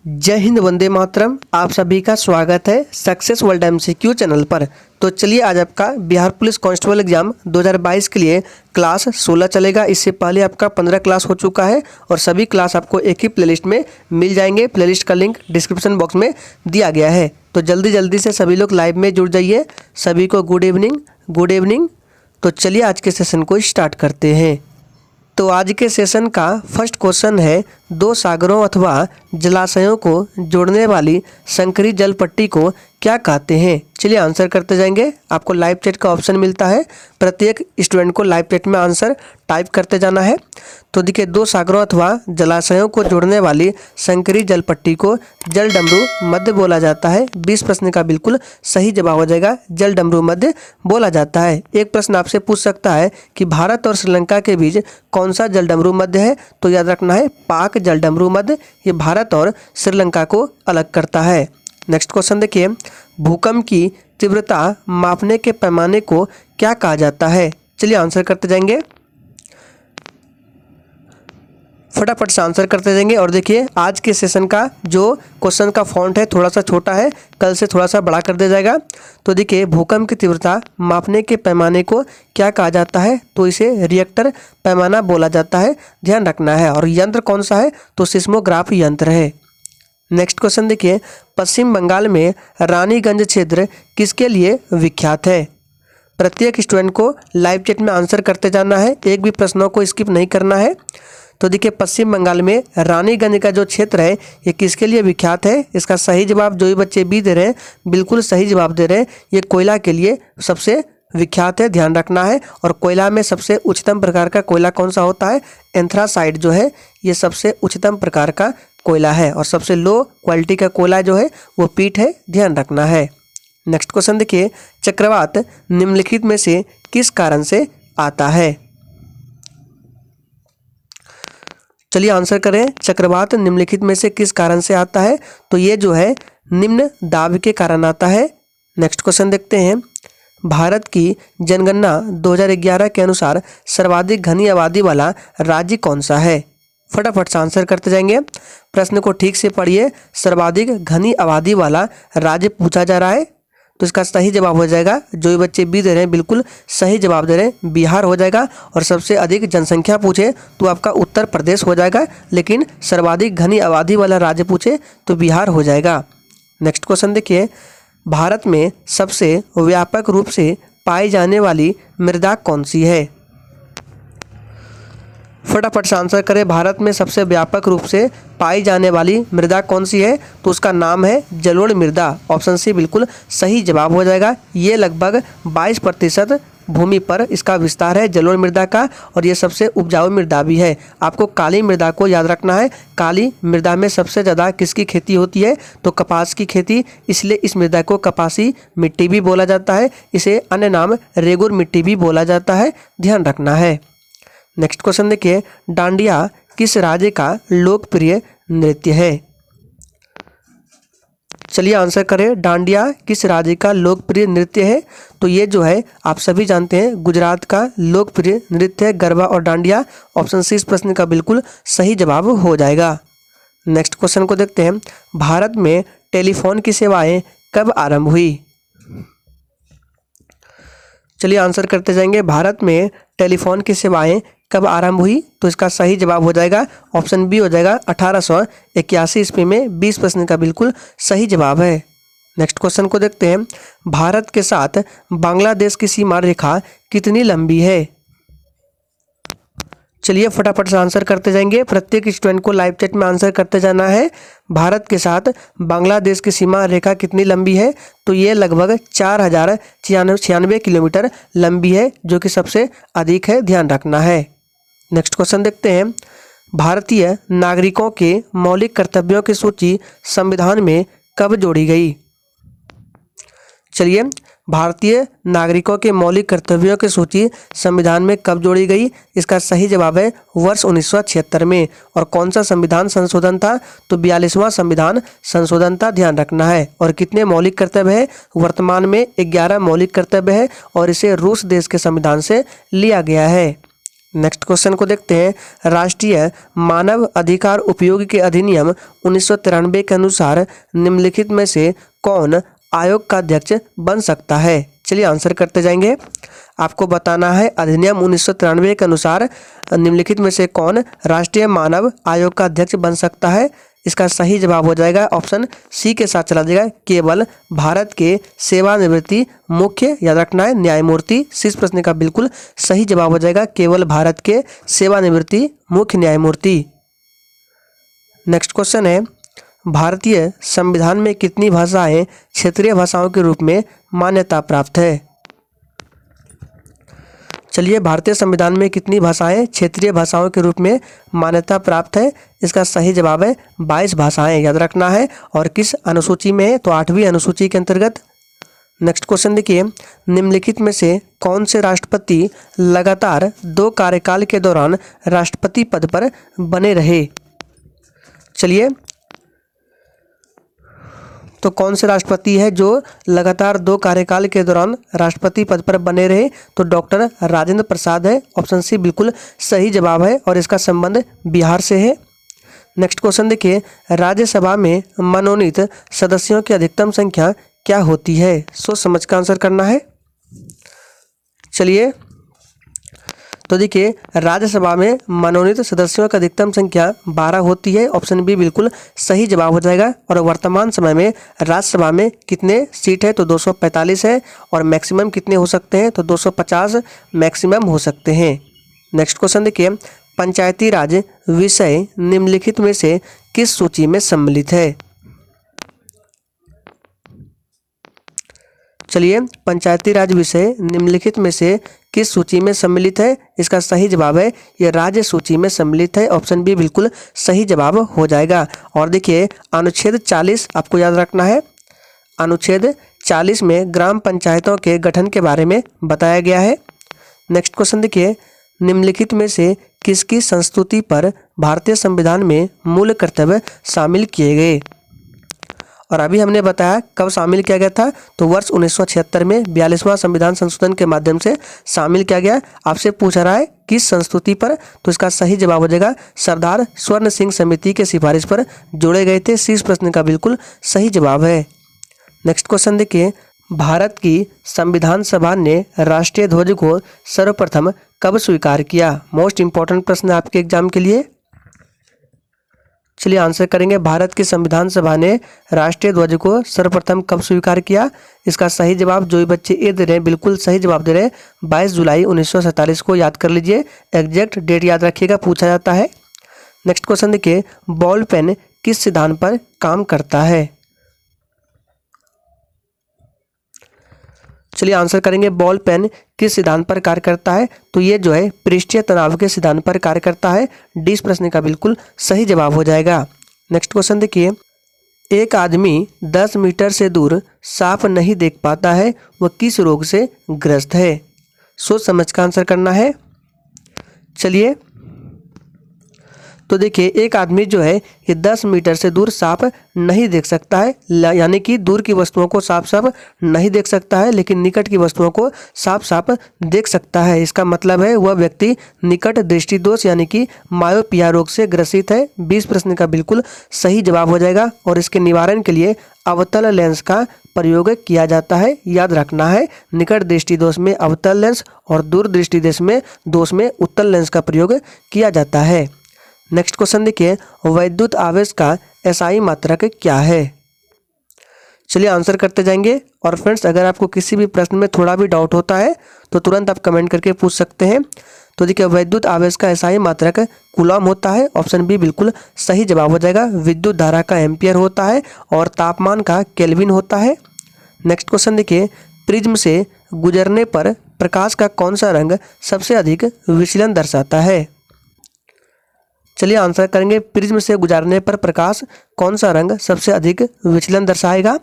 जय हिंद, वंदे मातरम। आप सभी का स्वागत है सक्सेस वर्ल्ड एमसीक्यू चैनल पर। तो चलिए आज आपका बिहार पुलिस कांस्टेबल एग्जाम 2022 के लिए क्लास 16 चलेगा। इससे पहले आपका 15 क्लास हो चुका है और सभी क्लास आपको एक ही प्लेलिस्ट में मिल जाएंगे। प्लेलिस्ट का लिंक डिस्क्रिप्शन बॉक्स में दिया गया है। तो जल्दी जल्दी से सभी लोग लाइव में जुड़ जाइए। सभी को गुड इवनिंग, गुड इवनिंग। तो चलिए आज के सेशन को स्टार्ट करते हैं। तो आज के सेशन का फर्स्ट क्वेश्चन है, दो सागरों अथवा जलाशयों को जोड़ने वाली संकरी जल पट्टी को क्या कहते हैं। चलिए आंसर करते जाएंगे। आपको लाइव चैट का ऑप्शन मिलता है, प्रत्येक स्टूडेंट को लाइव चैट में आंसर टाइप करते जाना है। तो देखिए, दो सागरों अथवा जलाशयों को जोड़ने वाली संकरी जल पट्टी को जल डमरू मध्य बोला जाता है। 20 प्रश्न का बिल्कुल सही जवाब हो जाएगा, जल डमरू मध्य बोला जाता है। एक प्रश्न आपसे पूछ सकता है कि भारत और श्रीलंका के बीच कौन सा जल डमरू मध्य है, तो याद रखना है पाक जल डमरू मध्य। ये भारत और श्रीलंका को अलग करता है। नेक्स्ट क्वेश्चन देखिए, भूकंप की तीव्रता मापने के पैमाने को क्या कहा जाता है। चलिए आंसर करते जाएंगे, फटाफट से आंसर करते जाएंगे। और देखिए, आज के सेशन का जो क्वेश्चन का फॉन्ट है थोड़ा सा छोटा है, कल से थोड़ा सा बड़ा कर दिया जाएगा। तो देखिए, भूकंप की तीव्रता मापने के पैमाने को क्या कहा जाता है, तो इसे रिएक्टर पैमाना बोला जाता है, ध्यान रखना है। और यंत्र कौन सा है, तो सिस्मोग्राफ यंत्र है। नेक्स्ट क्वेश्चन देखिए, पश्चिम बंगाल में रानीगंज क्षेत्र किसके लिए विख्यात है। प्रत्येक स्टूडेंट को लाइव चैट में आंसर करते जाना है, एक भी प्रश्नों को स्किप नहीं करना है। तो देखिए, पश्चिम बंगाल में रानीगंज का जो क्षेत्र है ये किसके लिए विख्यात है। इसका सही जवाब जो भी बच्चे बी दे रहे हैं बिल्कुल सही जवाब दे रहे हैं। ये कोयला के लिए सबसे विख्यात है, ध्यान रखना है। और कोयला में सबसे उच्चतम प्रकार का कोयला कौन सा होता है, एंथ्रासाइट जो है ये सबसे उच्चतम प्रकार का कोयला है। और सबसे लो क्वालिटी का कोयला जो है वो पीट है, ध्यान रखना है। नेक्स्ट क्वेश्चन देखिए, चक्रवात निम्नलिखित में से किस कारण से आता है। चलिए आंसर करें, चक्रवात निम्नलिखित में से किस कारण से आता है, तो ये जो है निम्न दाब के कारण आता है। नेक्स्ट क्वेश्चन देखते हैं, भारत की जनगणना 2011 के अनुसार सर्वाधिक घनी आबादी वाला राज्य कौन सा है। फटाफट से आंसर करते जाएंगे। प्रश्न को ठीक से पढ़िए, सर्वाधिक घनी आबादी वाला राज्य पूछा जा रहा है। तो इसका सही जवाब हो जाएगा, जो भी बच्चे बी दे रहे हैं बिल्कुल सही जवाब दे रहे हैं, बिहार हो जाएगा। और सबसे अधिक जनसंख्या पूछे तो आपका उत्तर प्रदेश हो जाएगा, लेकिन सर्वाधिक घनी आबादी वाला राज्य पूछे तो बिहार हो जाएगा। नेक्स्ट क्वेश्चन देखिए, भारत में सबसे व्यापक रूप से पाई जाने वाली मृदा कौन सी है। फटाफट से आंसर करें, भारत में सबसे व्यापक रूप से पाई जाने वाली मृदा कौन सी है, तो उसका नाम है जलोढ़ मृदा। ऑप्शन सी बिल्कुल सही जवाब हो जाएगा। ये लगभग 22% भूमि पर इसका विस्तार है जलोढ़ मृदा का, और ये सबसे उपजाऊ मृदा भी है। आपको काली मृदा को याद रखना है। काली मृदा में सबसे ज़्यादा किसकी खेती होती है, तो कपास की खेती, इसलिए इस मृदा को कपासी मिट्टी भी बोला जाता है। इसे अन्य नाम रेगुर मिट्टी भी बोला जाता है, ध्यान रखना है। नेक्स्ट क्वेश्चन देखिए, डांडिया किस राज्य का लोकप्रिय नृत्य है। चलिए आंसर करें, डांडिया किस राज्य का लोकप्रिय नृत्य है, तो ये जो है आप सभी जानते हैं गुजरात का लोकप्रिय नृत्य है गरबा और डांडिया। ऑप्शन सी इस प्रश्न का बिल्कुल सही जवाब हो जाएगा। नेक्स्ट क्वेश्चन को देखते हैं, भारत में टेलीफोन की सेवाएं कब आरंभ हुई। चलिए आंसर करते जाएंगे, भारत में टेलीफोन की सेवाएं कब आरंभ हुई, तो इसका सही जवाब हो जाएगा ऑप्शन बी हो जाएगा 1881 ईस्वी में। 20 प्रश्न का बिल्कुल सही जवाब है। नेक्स्ट क्वेश्चन को देखते हैं, भारत के साथ बांग्लादेश की सीमा रेखा कितनी लंबी है। चलिए फटाफट से आंसर करते जाएंगे। प्रत्येक स्टूडेंट को लाइव चैट में आंसर करते जाना है। भारत के साथ बांग्लादेश की सीमा रेखा कितनी लंबी है, तो ये लगभग 4096 किलोमीटर लंबी है, जो कि सबसे अधिक है, ध्यान रखना है। नेक्स्ट क्वेश्चन देखते हैं, भारतीय नागरिकों के मौलिक कर्तव्यों की सूची संविधान में कब जोड़ी गई। चलिए, भारतीय नागरिकों के मौलिक कर्तव्यों की सूची संविधान में कब जोड़ी गई, इसका सही जवाब है वर्ष 1976 में। और कौन सा संविधान संशोधन था, तो 42वां संविधान संशोधन था, ध्यान रखना है। और कितने मौलिक कर्तव्य है, वर्तमान में 11 मौलिक कर्तव्य है, और इसे रूस देश के संविधान से लिया गया है। नेक्स्ट क्वेश्चन को देखते हैं। राष्ट्रीय मानव अधिकार उपयोग के अधिनियम 1993 के अनुसार निम्नलिखित में से कौन आयोग का अध्यक्ष बन सकता है? चलिए आंसर करते जाएंगे। आपको बताना है अधिनियम 1993 के अनुसार निम्नलिखित में से कौन राष्ट्रीय मानव आयोग का अध्यक्ष बन सकता है। इसका सही जवाब हो जाएगा ऑप्शन सी के साथ चला जाएगा, केवल भारत के सेवानिवृत्ति मुख्य, याद रखना है, न्यायमूर्ति। इस प्रश्न का बिल्कुल सही जवाब हो जाएगा केवल भारत के सेवानिवृत्ति मुख्य न्यायमूर्ति। नेक्स्ट क्वेश्चन है, भारतीय संविधान में कितनी भाषाएं क्षेत्रीय भाषाओं के रूप में मान्यता प्राप्त है? चलिए, भारतीय संविधान में कितनी भाषाएं क्षेत्रीय भाषाओं के रूप में मान्यता प्राप्त है? इसका सही जवाब है 22 भाषाएं, याद रखना है। और किस अनुसूची में है? तो 8वीं अनुसूची के अंतर्गत। नेक्स्ट क्वेश्चन देखिए, निम्नलिखित में से कौन से राष्ट्रपति लगातार 2 कार्यकाल के दौरान राष्ट्रपति पद पर बने रहे? चलिए, तो कौन से राष्ट्रपति है जो लगातार 2 कार्यकाल के दौरान राष्ट्रपति पद पर बने रहे? तो डॉक्टर राजेंद्र प्रसाद है। ऑप्शन सी बिल्कुल सही जवाब है और इसका संबंध बिहार से है। नेक्स्ट क्वेश्चन देखिए, राज्यसभा में मनोनीत सदस्यों की अधिकतम संख्या क्या होती है? सोच समझ कर आंसर करना है। चलिए, तो देखिए, राज्यसभा में मनोनीत सदस्यों की अधिकतम संख्या 12 होती है। ऑप्शन बी बिल्कुल सही जवाब हो जाएगा। और वर्तमान समय में राज्यसभा में कितने सीट है? तो 245 है। और मैक्सिमम कितने हो सकते हैं? तो 250 मैक्सिमम हो सकते हैं। नेक्स्ट क्वेश्चन देखिए, पंचायती राज विषय निम्नलिखित में से किस सूची में सम्मिलित है? चलिए, पंचायती राज विषय निम्नलिखित में से किस सूची में सम्मिलित है? इसका सही जवाब है ये राज्य सूची में सम्मिलित है। ऑप्शन बी बिल्कुल सही जवाब हो जाएगा। और देखिए, अनुच्छेद 40 आपको याद रखना है। अनुच्छेद 40 में ग्राम पंचायतों के गठन के बारे में बताया गया है। नेक्स्ट क्वेश्चन देखिए, निम्नलिखित में से किसकी संस्तुति पर भारतीय संविधान में मूल कर्तव्य शामिल किए गए? और अभी हमने बताया कब शामिल किया गया था? तो वर्ष 1976 में 42वां संविधान संशोधन के माध्यम से शामिल किया गया। आपसे पूछा रहा है किस संस्तुति पर? तो इसका सही जवाब हो जाएगा सरदार स्वर्ण सिंह समिति के सिफारिश पर जोड़े गए थे। इस प्रश्न का बिल्कुल सही जवाब है। नेक्स्ट क्वेश्चन देखिए, भारत की संविधान सभा ने राष्ट्रीय ध्वज को सर्वप्रथम कब स्वीकार किया? मोस्ट इंपॉर्टेंट प्रश्न है आपके एग्जाम के लिए। चलिए आंसर करेंगे, भारत की संविधान सभा ने राष्ट्रीय ध्वज को सर्वप्रथम कब स्वीकार किया? इसका सही जवाब जो बच्चे ए दे रहे हैं बिल्कुल सही जवाब दे रहे हैं 22 जुलाई 1947 को याद कर लीजिए। एग्जैक्ट डेट याद रखिएगा, पूछा जाता है। नेक्स्ट क्वेश्चन देखिए, बॉल पेन किस सिद्धांत पर काम करता है? चलिए आंसर करेंगे, बॉल पेन किस सिद्धांत पर कार्य करता है? तो ये जो है पृष्ठीय तनाव के सिद्धांत पर कार्य करता है। डी इस प्रश्न का बिल्कुल सही जवाब हो जाएगा। नेक्स्ट क्वेश्चन देखिए, एक आदमी 10 मीटर से दूर साफ नहीं देख पाता है, वह किस रोग से ग्रस्त है? सोच समझ कर आंसर करना है। चलिए, तो देखिए, एक आदमी जो है ये 10 मीटर से दूर साफ नहीं देख सकता है, यानी कि दूर की वस्तुओं को साफ साफ नहीं देख सकता है, लेकिन निकट की वस्तुओं को साफ साफ देख सकता है। इसका मतलब है वह व्यक्ति निकट दृष्टि दोष यानी कि मायोपिया रोग से ग्रसित है। 20 प्रश्न का बिल्कुल सही जवाब हो जाएगा। और इसके निवारण के लिए अवतल लेंस का प्रयोग किया जाता है। याद रखना है, निकट दृष्टि दोष में अवतल लेंस और दूर दृष्टि दोष में उत्तल लेंस का प्रयोग किया जाता है। नेक्स्ट क्वेश्चन देखिए, वैद्युत आवेश का एसआई मात्रक क्या है? चलिए आंसर करते जाएंगे। और फ्रेंड्स, अगर आपको किसी भी प्रश्न में थोड़ा भी डाउट होता है तो तुरंत आप कमेंट करके पूछ सकते हैं। तो देखिए, वैद्युत आवेश का एसआई मात्रक कूलम होता है। ऑप्शन बी बिल्कुल सही जवाब हो जाएगा। विद्युत धारा का एम्पियर होता है और तापमान का केल्विन होता है। नेक्स्ट क्वेश्चन देखिए, प्रिज्म से गुजरने पर प्रकाश का कौन सा रंग सबसे अधिक विचलन दर्शाता है? चलिए आंसर करेंगे, प्रिज्म से गुजरने पर प्रकाश कौन सा रंग सबसे अधिक विचलन दर्शाएगा?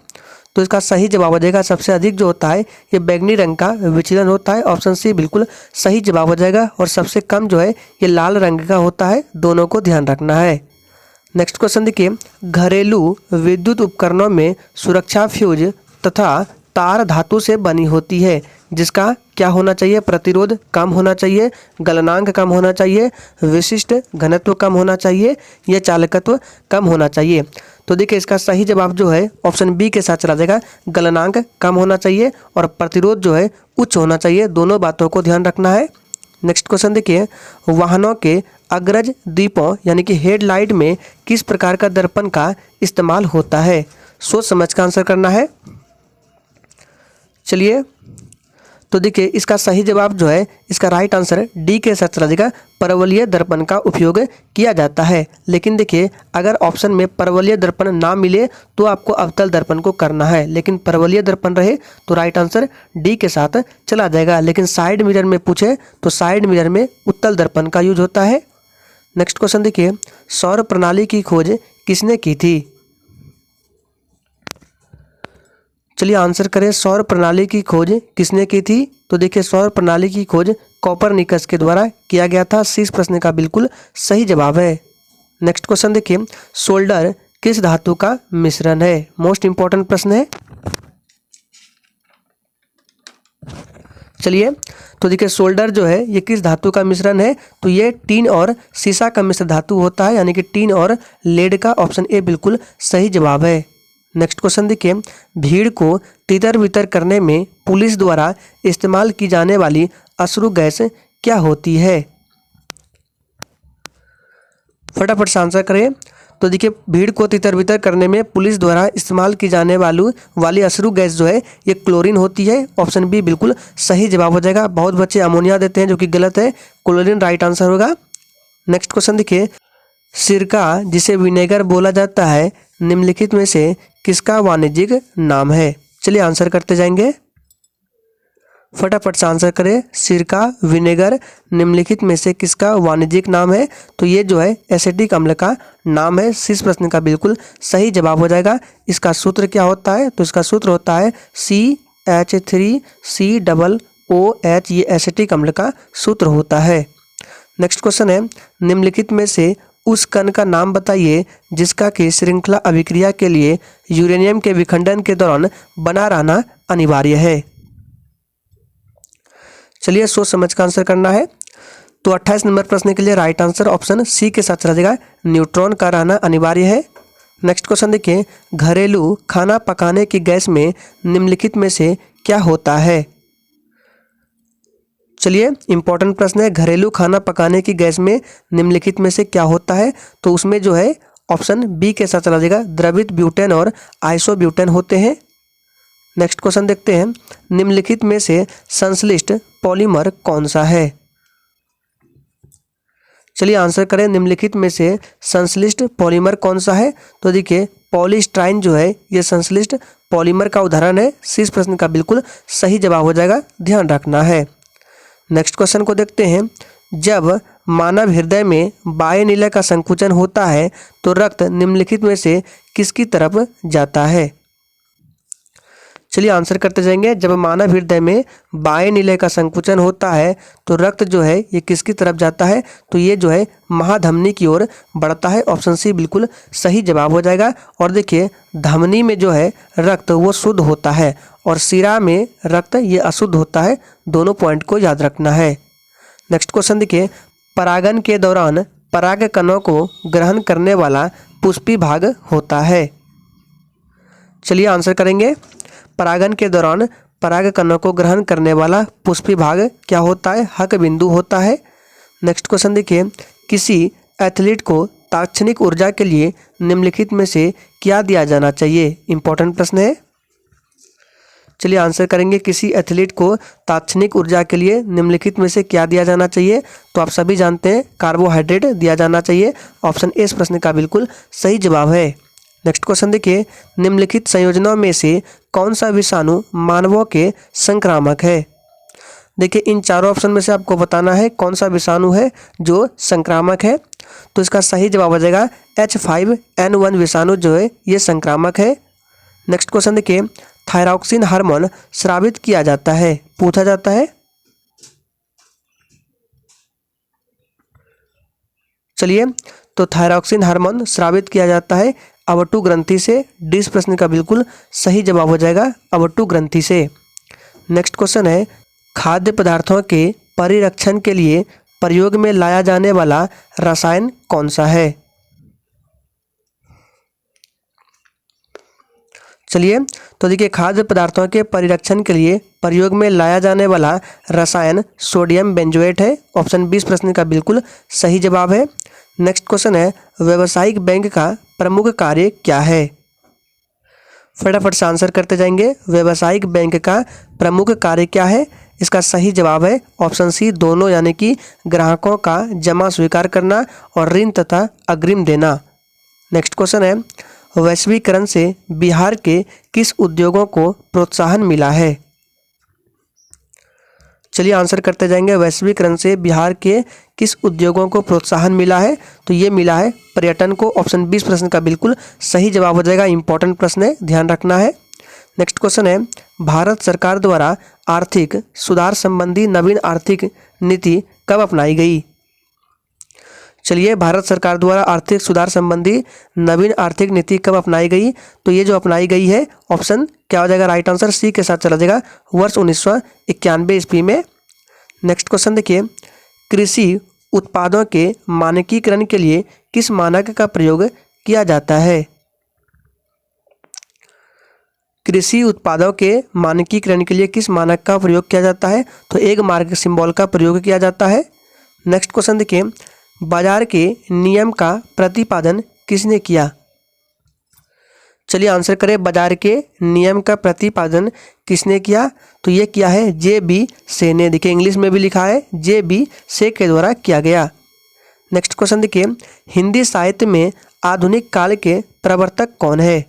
तो इसका सही जवाब हो जाएगा, सबसे अधिक जो होता है ये बैगनी रंग का विचलन होता है। ऑप्शन सी बिल्कुल सही जवाब हो जाएगा। और सबसे कम जो है ये लाल रंग का होता है। दोनों को ध्यान रखना है। नेक्स्ट क्वेश्चन देखिए, घरेलू विद्युत उपकरणों में सुरक्षा फ्यूज तथा तार धातु से बनी होती है, जिसका क्या होना चाहिए, प्रतिरोध कम होना चाहिए, गलनांक कम होना चाहिए, विशिष्ट घनत्व कम होना चाहिए, या चालकत्व कम होना चाहिए। तो देखिए इसका सही जवाब जो है ऑप्शन बी के साथ चला जाएगा, गलनांक कम होना चाहिए और प्रतिरोध जो है उच्च होना चाहिए। दोनों बातों को ध्यान रखना है। नेक्स्ट क्वेश्चन देखिए, वाहनों के अग्रज दीपों यानी कि हेडलाइट में किस प्रकार का दर्पण का इस्तेमाल होता है? सोच समझ का आंसर करना है। चलिए तो देखिए इसका सही जवाब जो है, इसका राइट आंसर डी के साथ चला जाएगा, परवलयीय दर्पण का उपयोग किया जाता है। लेकिन देखिए अगर ऑप्शन में परवलयीय दर्पण ना मिले तो आपको अवतल दर्पण को करना है, लेकिन परवलयीय दर्पण रहे तो राइट आंसर डी के साथ चला जाएगा। लेकिन साइड मिरर में पूछे तो साइड मिरर में उत्तल दर्पण का यूज होता है। नेक्स्ट क्वेश्चन देखिए, सौर प्रणाली की खोज किसने की थी? चलिए आंसर करें, सौर प्रणाली की खोज किसने की थी? तो देखिए सौर प्रणाली की खोज कोपरनिकस के द्वारा किया गया था। इस प्रश्न का बिल्कुल सही जवाब है। नेक्स्ट क्वेश्चन देखिए, सोल्डर किस धातु का मिश्रण है? मोस्ट इंपॉर्टेंट प्रश्न है। चलिए तो देखिए सोल्डर जो है ये किस धातु का मिश्रण है? तो ये टीन और सीसा का मिश्र धातु होता है, यानी कि टीन और लेड का। ऑप्शन ए बिल्कुल सही जवाब है। नेक्स्ट क्वेश्चन देखिए, भीड़ को तितर बितर करने में पुलिस द्वारा इस्तेमाल की जाने वाली अश्रु गैस क्या होती है? फटाफट से आंसर करें। तो देखिए भीड़ को तितर बितर करने में पुलिस द्वारा इस्तेमाल की जाने वाली अश्रु गैस जो है ये क्लोरीन होती है। ऑप्शन बी बिल्कुल सही जवाब हो जाएगा। बहुत बच्चे अमोनिया देते हैं जो कि गलत है, क्लोरीन राइट आंसर होगा। नेक्स्ट क्वेश्चन देखिए, सिरका जिसे विनेगर बोला जाता है निम्नलिखित में से किसका वाणिज्यिक नाम है? चलिए आंसर करते जाएंगे, फटाफट से आंसर करें। सिरका विनेगर निम्नलिखित में से किसका वाणिज्यिक नाम है? तो ये जो है एसिटिक अम्ल का नाम है। इस प्रश्न का बिल्कुल सही जवाब हो जाएगा। इसका सूत्र क्या होता है? तो इसका सूत्र होता है CH3COOH। ये एसिटिक अम्ल का सूत्र होता है। नेक्स्ट क्वेश्चन है, निम्नलिखित में से उस कण का नाम बताइए जिसका कि श्रृंखला अभिक्रिया के लिए यूरेनियम के विखंडन के दौरान बना रहना अनिवार्य है। चलिए सोच समझ का आंसर करना है। तो 28 नंबर प्रश्न के लिए राइट आंसर ऑप्शन सी के साथ चला जाएगा, न्यूट्रॉन का रहना अनिवार्य है। नेक्स्ट क्वेश्चन देखिए, घरेलू खाना पकाने की गैस में निम्नलिखित में से क्या होता है? चलिए इंपॉर्टेंट प्रश्न है, घरेलू खाना पकाने की गैस में निम्नलिखित में से क्या होता है? तो उसमें जो है ऑप्शन बी के साथ चला जाएगा, द्रवित ब्यूटेन और आइसोब्यूटेन होते हैं। नेक्स्ट क्वेश्चन देखते हैं, निम्नलिखित में से संश्लिष्ट पॉलीमर कौन सा है? चलिए आंसर करें, निम्नलिखित में से संश्लिष्ट पॉलीमर कौन सा है? तो देखिए पॉलीस्टाइन जो है ये संश्लिष्ट पॉलीमर का उदाहरण है। इस प्रश्न का बिल्कुल सही जवाब हो जाएगा, ध्यान रखना है। नेक्स्ट क्वेश्चन को देखते हैं, जब मानव हृदय में वायुनिलय का संकुचन होता है तो रक्त निम्नलिखित में से किसकी तरफ जाता है? चलिए आंसर करते जाएंगे, जब मानव हृदय में वायुनिलय का संकुचन होता है तो रक्त जो है ये किसकी तरफ जाता है? तो ये जो है महाधमनी की ओर बढ़ता है। ऑप्शन सी बिल्कुल सही जवाब हो जाएगा। और देखिए धमनी में जो है रक्त वो शुद्ध होता है और शिरा में रक्त ये अशुद्ध होता है। दोनों पॉइंट को याद रखना है। नेक्स्ट क्वेश्चन देखिए, परागन के दौरान पराग कणों को ग्रहण करने वाला पुष्पी भाग होता है। चलिए आंसर करेंगे, परागन के दौरान पराग कणों को ग्रहण करने वाला पुष्पी भाग क्या होता है? हक बिंदु होता है। नेक्स्ट क्वेश्चन देखिए, किसी एथलीट को तात्क्षणिक ऊर्जा के लिए निम्नलिखित में से क्या दिया जाना चाहिए? इंपॉर्टेंट प्रश्न है। चलिए आंसर करेंगे, किसी एथलीट को तात्क्षणिक ऊर्जा के लिए निम्नलिखित में से क्या दिया जाना चाहिए? तो आप सभी जानते हैं कार्बोहाइड्रेट दिया जाना चाहिए। ऑप्शन ए इस प्रश्न का बिल्कुल सही जवाब है। नेक्स्ट क्वेश्चन देखिए, निम्नलिखित संयोजनों में से कौन सा विषाणु मानवों के संक्रामक है? देखिए इन चारों ऑप्शन में से आपको बताना है कौन सा विषाणु है जो संक्रामक है। तो इसका सही जवाब हो जाएगा H5N1 विषाणु जो है ये संक्रामक है। नेक्स्ट क्वेश्चन देखिए, थायरॉक्सिन हार्मोन स्रावित किया जाता है, पूछा जाता है। चलिए तो थायरॉक्सिन हार्मोन स्रावित किया जाता है अवटु ग्रंथि से। डी इस प्रश्न का बिल्कुल सही जवाब हो जाएगा अवटु ग्रंथि से। नेक्स्ट क्वेश्चन है, खाद्य पदार्थों के परिरक्षण के लिए प्रयोग में लाया जाने वाला रसायन कौन सा है? चलिए, तो देखिए खाद्य पदार्थों के परिरक्षण के लिए प्रयोग में लाया जाने वाला रसायन सोडियम बेंजोएट है। ऑप्शन 20 प्रश्न का बिल्कुल सही जवाब है। नेक्स्ट क्वेश्चन है, व्यावसायिक बैंक का प्रमुख कार्य क्या है? फटाफट से आंसर करते जाएंगे। व्यावसायिक बैंक का प्रमुख कार्य क्या है? इसका सही जवाब है ऑप्शन सी, दोनों, यानी कि ग्राहकों का जमा स्वीकार करना और ऋण तथा अग्रिम देना। नेक्स्ट क्वेश्चन है, वैश्वीकरण से बिहार के किस उद्योगों को प्रोत्साहन मिला है? चलिए आंसर करते जाएंगे। वैश्वीकरण से बिहार के किस उद्योगों को प्रोत्साहन मिला है? तो ये मिला है पर्यटन को। ऑप्शन 20 प्रश्न का बिल्कुल सही जवाब हो जाएगा। इंपॉर्टेंट प्रश्न है, ध्यान रखना है। नेक्स्ट क्वेश्चन है, भारत सरकार द्वारा आर्थिक सुधार संबंधी नवीन आर्थिक नीति कब अपनाई गई? चलिए, भारत सरकार द्वारा आर्थिक सुधार संबंधी नवीन आर्थिक नीति कब अपनाई गई? तो ये जो अपनाई गई है, ऑप्शन क्या हो जाएगा? राइट आंसर सी के साथ चला जाएगा, वर्ष 1991 ईस्वी में। नेक्स्ट क्वेश्चन देखिए, कृषि उत्पादों के मानकीकरण के लिए किस मानक का प्रयोग किया जाता है? कृषि उत्पादों के मानकीकरण के लिए किस मानक का प्रयोग किया जाता है? तो एक मार्क सिंबल का प्रयोग किया जाता है। नेक्स्ट क्वेश्चन देखिए, बाजार के नियम का प्रतिपादन किसने किया? चलिए आंसर करें, बाजार के नियम का प्रतिपादन किसने किया? तो ये किया है जे.बी. से ने। देखिए इंग्लिश में भी लिखा है जे.बी. से के द्वारा किया गया। नेक्स्ट क्वेश्चन देखिए, हिंदी साहित्य में आधुनिक काल के प्रवर्तक कौन है?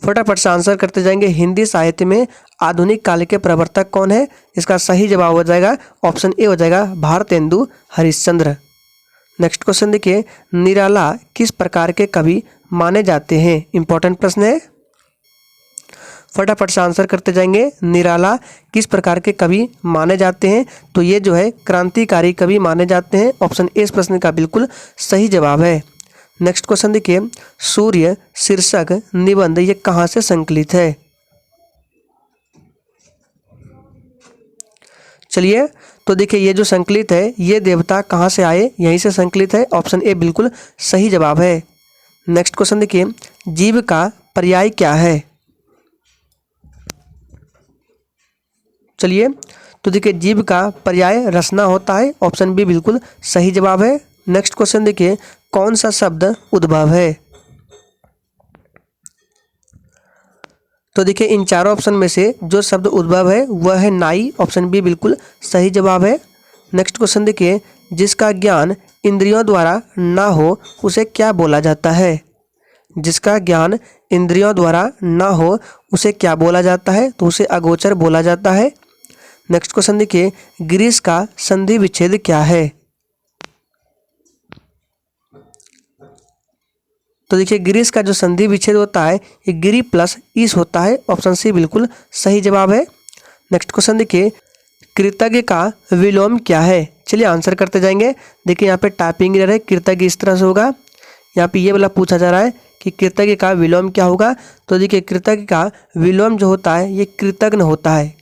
फटाफट से आंसर करते जाएंगे। हिंदी साहित्य में आधुनिक काल के प्रवर्तक कौन है? इसका सही जवाब हो जाएगा ऑप्शन ए हो जाएगा, भारतेंदु हरिश्चंद्र। नेक्स्ट क्वेश्चन देखिए, निराला किस प्रकार के कवि माने जाते हैं? इंपॉर्टेंट प्रश्न है, फटाफट से आंसर करते जाएंगे। निराला किस प्रकार के कवि माने जाते हैं? तो ये जो है क्रांतिकारी कवि माने जाते हैं। ऑप्शन ए इस प्रश्न का बिल्कुल सही जवाब है। नेक्स्ट क्वेश्चन देखिए, सूर्य शीर्षक निबंध ये कहाँ से संकलित है? चलिए, तो देखिए ये जो संकलित है, ये देवता कहाँ से आए, यहीं से संकलित है। ऑप्शन ए बिल्कुल सही जवाब है। नेक्स्ट क्वेश्चन देखिए, जीव का पर्याय क्या है? चलिए, तो देखिए जीव का पर्याय रचना होता है। ऑप्शन बी बिल्कुल सही जवाब है। नेक्स्ट क्वेश्चन देखिए, कौन सा शब्द उद्भव है? तो देखिए इन चारों ऑप्शन में से जो शब्द उद्भव है वह है नाई। ऑप्शन बी बिल्कुल सही जवाब है। नेक्स्ट क्वेश्चन देखिए, जिसका ज्ञान इंद्रियों द्वारा ना हो उसे क्या बोला जाता है? जिसका ज्ञान इंद्रियों द्वारा ना हो उसे क्या बोला जाता है? तो उसे अगोचर बोला जाता है। नेक्स्ट क्वेश्चन देखिए, गिरीश का संधि विच्छेद क्या है? तो देखिए गिरीश का जो संधि विच्छेद होता है ये गिरी प्लस ईश होता है। ऑप्शन सी बिल्कुल सही जवाब है। नेक्स्ट क्वेश्चन देखिए, कृतज्ञ का विलोम क्या है? चलिए आंसर करते जाएंगे। देखिए यहाँ पे टाइपिंग एरर है, कृतज्ञ इस तरह से होगा। यहाँ पे ये वाला पूछा जा रहा है कि कृतज्ञ का विलोम क्या होगा? तो देखिए कृतज्ञ का विलोम जो होता है ये कृतघ्न होता है,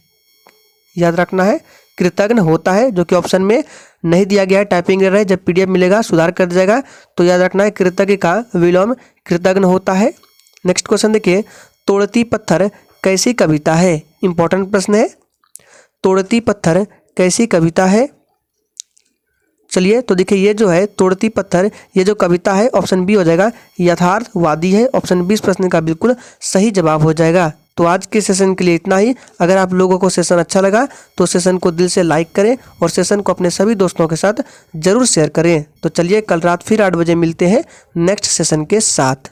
याद रखना है, कृतघ्न होता है, जो कि ऑप्शन में नहीं दिया गया है, टाइपिंग एरर है। जब पीडीएफ मिलेगा सुधार कर दिया जाएगा। तो याद रखना है कृतज्ञ का विलोम कृतघ्न होता है। नेक्स्ट क्वेश्चन देखिए, तोड़ती पत्थर कैसी कविता है? इंपॉर्टेंट प्रश्न है, तोड़ती पत्थर कैसी कविता है? चलिए, तो देखिए ये जो है तोड़ती पत्थर ये जो कविता है ऑप्शन बी हो जाएगा, यथार्थवादी है। ऑप्शन 20 प्रश्न का बिल्कुल सही जवाब हो जाएगा। तो आज के सेशन के लिए इतना ही। अगर आप लोगों को सेशन अच्छा लगा तो सेशन को दिल से लाइक करें और सेशन को अपने सभी दोस्तों के साथ ज़रूर शेयर करें। तो चलिए कल रात फिर 8 बजे मिलते हैं नेक्स्ट सेशन के साथ।